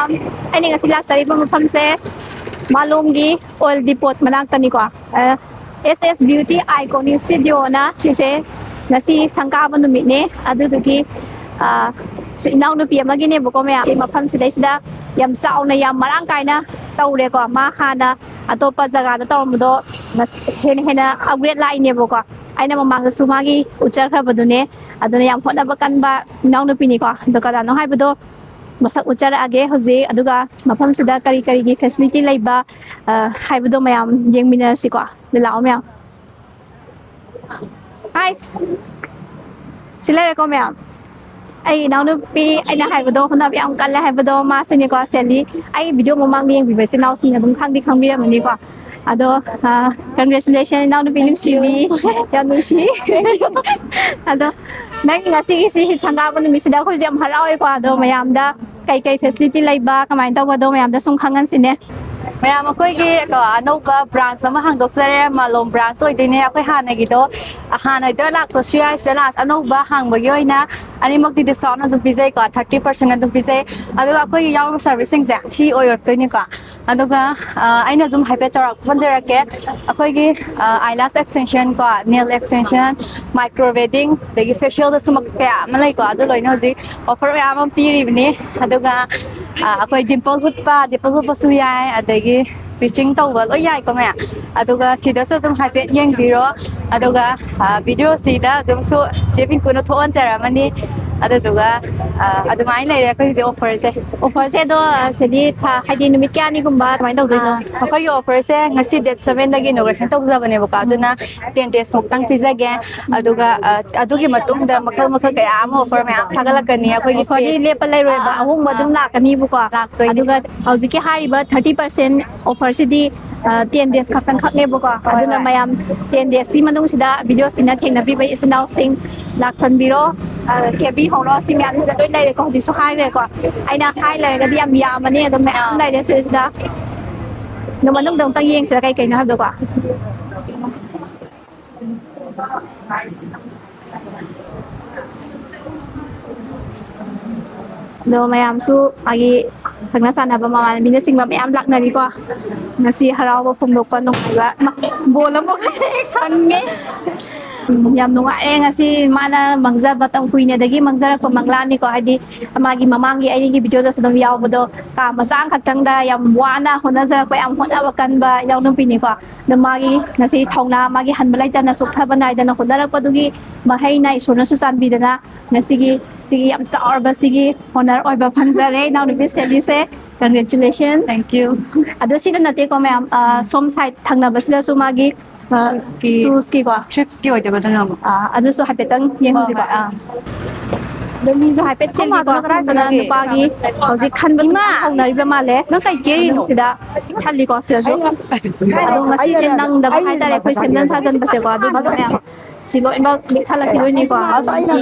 mayam ai ni ngasi lak sari ba mafam se malomgi oil depot manak tani ko SS beauty iconic studio na sise ngasi sangka ba numit ne adu duki si inaw nu pi amagi ne boko mayam si mafam sidai sida yam sao na yam marang kai na tawre ko ma hana atopa jaga da tawmdo hena upgrade line ne boko aina mamang su magi ujar khabadune aduna yam phona bakan ba inaw nu pi ni ko dokada no haibado masak ujar age hoje aduga mafam sida kari kari gi facility laiba haibado mayam yengmina si ko lao mayam guys sila ko mayam ai naw nu pi ai na haibado hona yam kan la haibado ma sini ko seli ai video mamang yeng bi se naw si na dum khang bi mani ko ado congratulations naw nu pi lim si wi ya nu si ado nang ngasi si sangga ba nu mi sida ko jam harawi ko ado mayam da kai facility laiba kamai taw do mayam da sung khangan sine mayam akoi gi ko anoba branch ama hangdok sare malom branch oi dine akoi hana gi do hana do lak to sia selas anoba hang ba yoi na ani mok di discount na pizai ko 30% na pizai adu akoi yaw servicing ja si oi to ni ko aduga aina zum hype charak banjara ke akoi gi eyelash extension ko nail extension microblading degi facial da sumak kya malai ko adu loina ji offer ya am pi ri ni aduga akoi dimple hut pa su yai adagi pitching tawba loi yai ko ma aduga sida so dum hype yeng biro aduga video sida dum so jepin kuno thon jara mani aduga adumai lai re ko ji offer se do sedi tha haidi numit kya ni gumba mai dau do akoi offer se ngasi date 7 dagi inauguration tok jabane boka aduna 10 days mok tang pizage aduga adugi matung da makal kaya am offer ma thagalakani akoi gi for le palai roi ba ahung madum lakani bu ko aduga haujiki hariba 30% offer sidi 10 days khakang khakne bu ko aduna mayam 10 days si manung sida video sina thengna bi bai isnaw sing laksan biro kebi horo si myam sida doi lai ko ji so hai le ko aina hai lai ga diam ya mani adum mayam lai de sida no manung dong tang yeng sida kai na ha do ko do mayam su agi thangna sana ba ma bina sing ba mayam lak na gi ko ngasi haraw ba phum dok pa nong ba bolam mo khange yam nunga ngasi mana mangza batang kuine dagi mangzara ko manglani ko hadi amagi mamangi ai gi video da sadom yaw bodo ka masang khatang da yam wana hona zara ko am hona wakan ba yaw nung pini ko namagi ngasi thongna magi han balai ta na suk tha banai da na khudara padugi mahai nai sona su san bi da na ngasi gi sigi yam saur ba sigi honor oi ba phanjare naw ni seli se congratulations thank you ado sida nate ko ma'am som side thangna basida su magi suski ko trips ki oi de ba na ado so hapetang yeng ji ko demi so hapet chel ko sana nupagi hoji khan ba ma honari ba male no kai ke no sida thali ko sida jo ado ngasi sen nang da ba hai tare khoi sen dan sa jan ba se ko ado ma'am silo inba likhala ki ni ko si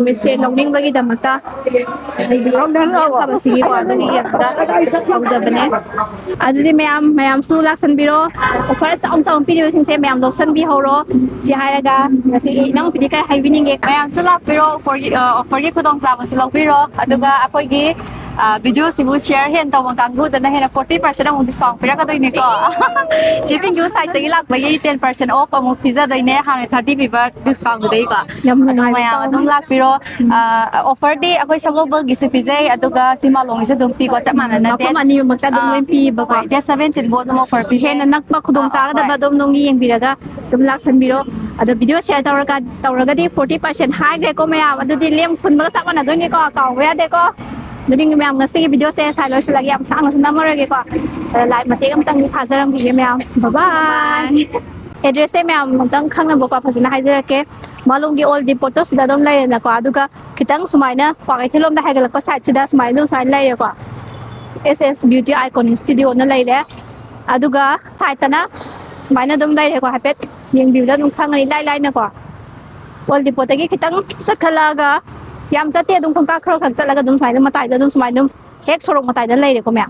mi se nongning bagi damakta ai bi ron dan ka ba sigi ko ani yakda hauja bane adri mayam su laksan biro offer chong video sing se mayam loksan bi horo si haraga ngasi nang pidi kai hai bining ge mayam su lak biro for gi khudongchaba su lak biro aduga akoi gi video sibu share hen taw kanggu da na hena 40% among discount pira ka doi ne ko jipin yu site tagi lak bagi 10% off among pizza doi ne ha 30 piba discount doi ka mayam adum lak biro offer di akoi sagobal gi su pizza aduga simalong isa dum pi ko chamana na te mani makta dum pi ba ko de 17 bo dum offer pi hena nak pa khudong cha da ba dum nong yeng biraga dum laksan biro ado video share tawraga di 40% high re ko mayam adu di lem khun ba sa na doi ne ko kaw ya de ko Duding mayam ngasi video se sai lo silagi am sang na namara ge ko lai mate am tang thajaram gi mayam bye bye address se mayam tang khang na bo ko phasina haijara ke malum gi all depot to sida dom lai na ko aduga kitang sumaina pakai thelom da haigal ko side sida sumai no sai lai ko SS beauty iconic studio na lai le aduga side na sumaina dom lai ko hapet yeng view da dum khang ni lai na ko all depot ta gi kitang sakhalaga yam chate dum khong ka khro khak chalaga dum sai dum matai da dum sumai dum hek sorok matai da lai re ko mya